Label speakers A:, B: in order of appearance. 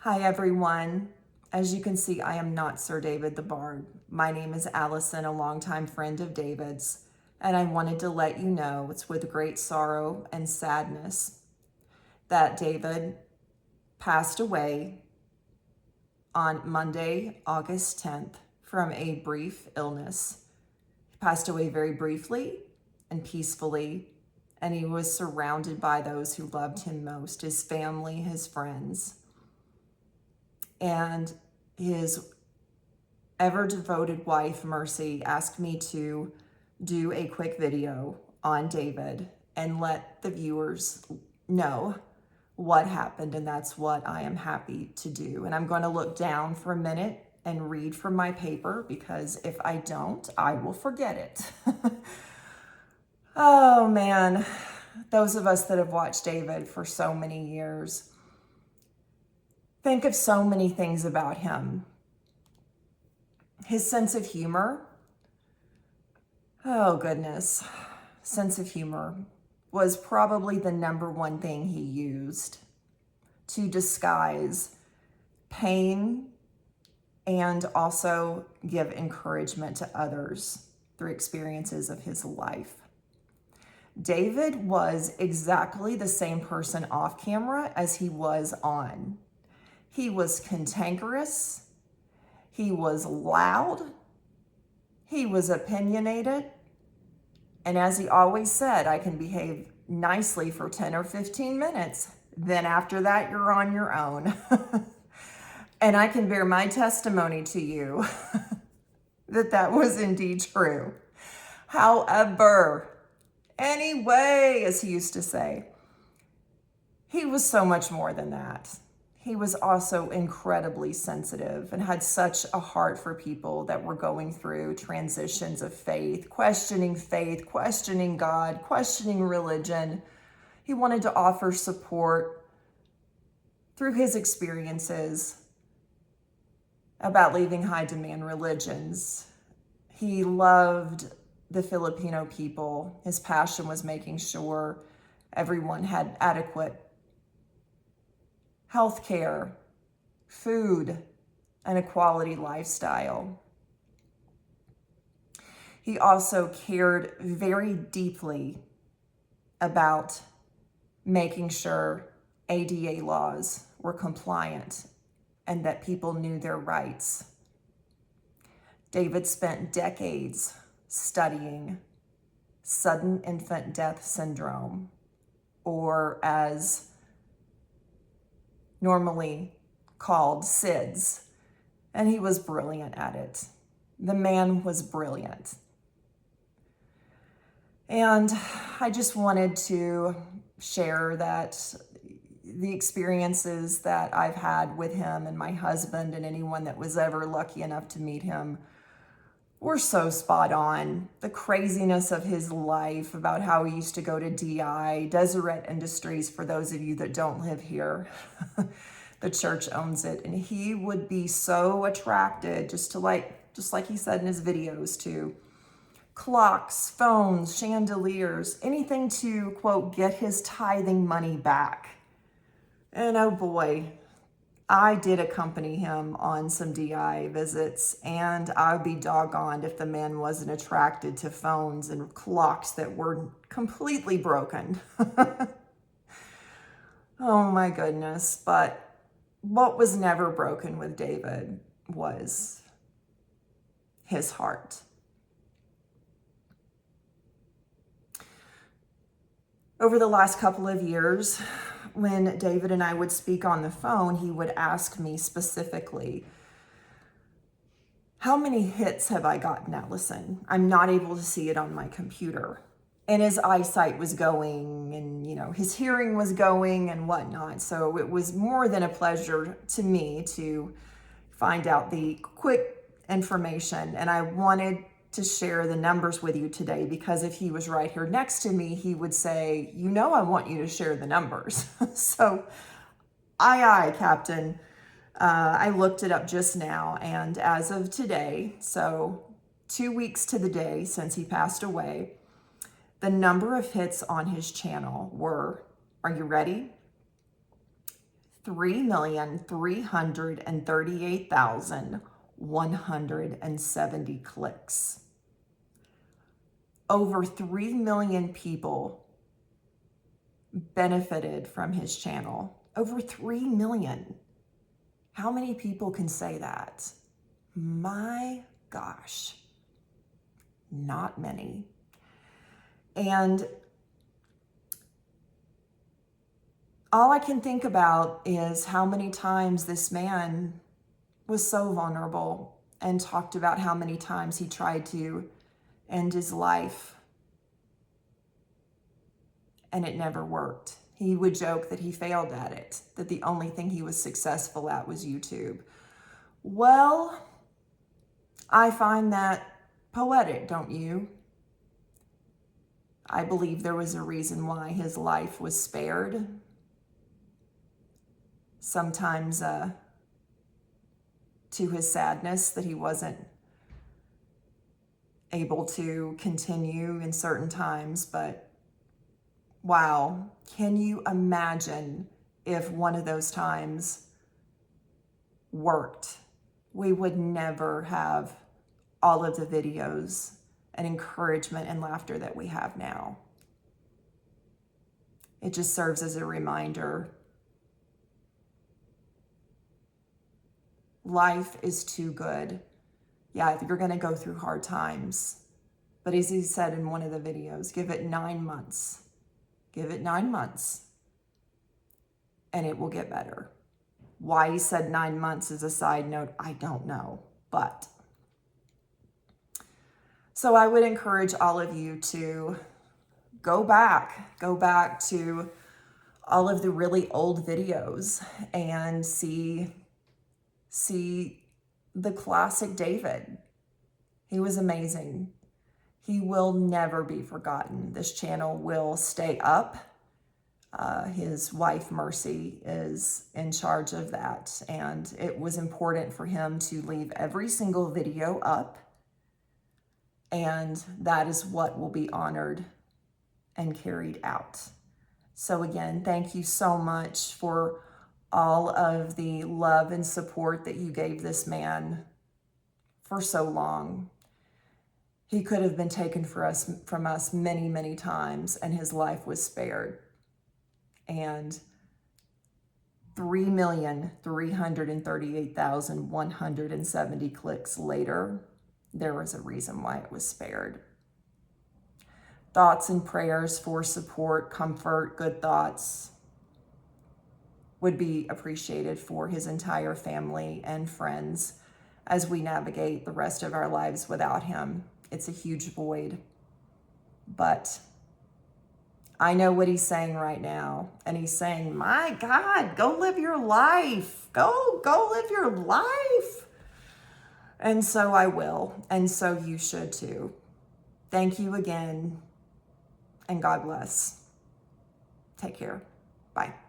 A: Hi, everyone. As you can see, I am not Sir David the Bard. My name is Allison, a longtime friend of David's, and I wanted to let you know it's with great sorrow and sadness that David passed away on Monday, August 10th, from a brief illness. He passed away very briefly and peacefully, and he was surrounded by those who loved him most, his family, his friends. And his ever devoted wife, Mercy, asked me to do a quick video on David and let the viewers know what happened. And that's what I am happy to do. And I'm going to look down for a minute and read from my paper, because if I don't, I will forget it. Oh man, those of us that have watched David for so many years think of so many things about him. His sense of humor, oh goodness, sense of humor was probably the number one thing he used to disguise pain and also give encouragement to others through experiences of his life. David was exactly the same person off camera as he was on. He was cantankerous, he was loud, he was opinionated, and as he always said, I can behave nicely for 10 or 15 minutes. Then after that, you're on your own. And I can bear my testimony to you that that was indeed true. However, anyway, as he used to say, he was so much more than that. He was also incredibly sensitive and had such a heart for people that were going through transitions of faith, questioning God, questioning religion. He wanted to offer support through his experiences about leaving high demand religions. He loved the Filipino people. His passion was making sure everyone had adequate health care, food, and a quality lifestyle. He also cared very deeply about making sure ADA laws were compliant and that people knew their rights. David spent decades studying sudden infant death syndrome, or as normally called SIDS, and he was brilliant at it. The man was brilliant. And I just wanted to share that the experiences that I've had with him and my husband and anyone that was ever lucky enough to meet him were so spot on. The craziness of his life, about how he used to go to DI, Deseret Industries, for those of you that don't live here. The church owns it. And he would be so attracted, just like he said in his videos, to clocks, phones, chandeliers, anything to, quote, get his tithing money back. And oh boy, I did accompany him on some DI visits, and I'd be doggone if the man wasn't attracted to phones and clocks that were completely broken. Oh my goodness. But what was never broken with David was his heart. Over the last couple of years, when David and I would speak on the phone, he would ask me specifically, how many hits have I gotten, Allison? I'm not able to see it on my computer. And his eyesight was going, and his hearing was going and whatnot. So it was more than a pleasure to me to find out the quick information. And I wanted to share the numbers with you today, because if he was right here next to me, he would say, I want you to share the numbers. So, aye, Captain. I looked it up just now, and as of today, so 2 weeks to the day since he passed away, the number of hits on his channel were, are you ready? 3,338,170 clicks. Over 3 million people benefited from his channel. Over 3 million. How many people can say that? My gosh, not many. And all I can think about is how many times this man was so vulnerable and talked about how many times he tried to end his life and it never worked. He would joke that he failed at it, that the only thing he was successful at was YouTube. Well, I find that poetic, don't you? I believe there was a reason why his life was spared. Sometimes to his sadness that he wasn't able to continue in certain times, but wow, can you imagine if one of those times worked? We would never have all of the videos and encouragement and laughter that we have now. It just serves as a reminder. Life is too good. Yeah, you're going to go through hard times. But as he said in one of the videos, give it 9 months. Give it 9 months and it will get better. Why he said 9 months as a side note, I don't know. But so I would encourage all of you to go back to all of the really old videos and see the classic David. He was amazing. He will never be forgotten. This channel will stay up. His wife, Mercy, is in charge of that. And it was important for him to leave every single video up. And that is what will be honored and carried out. So again, thank you so much for all of the love and support that you gave this man for so long. He could have been taken from us many, many times, and his life was spared. And 3,338,170 clicks later, there was a reason why it was spared. Thoughts and prayers for support, comfort, good thoughts would be appreciated for his entire family and friends as we navigate the rest of our lives without him. It's a huge void, but I know what he's saying right now. And he's saying, my God, go live your life. Go live your life. And so I will. And so you should too. Thank you again. And God bless. Take care. Bye.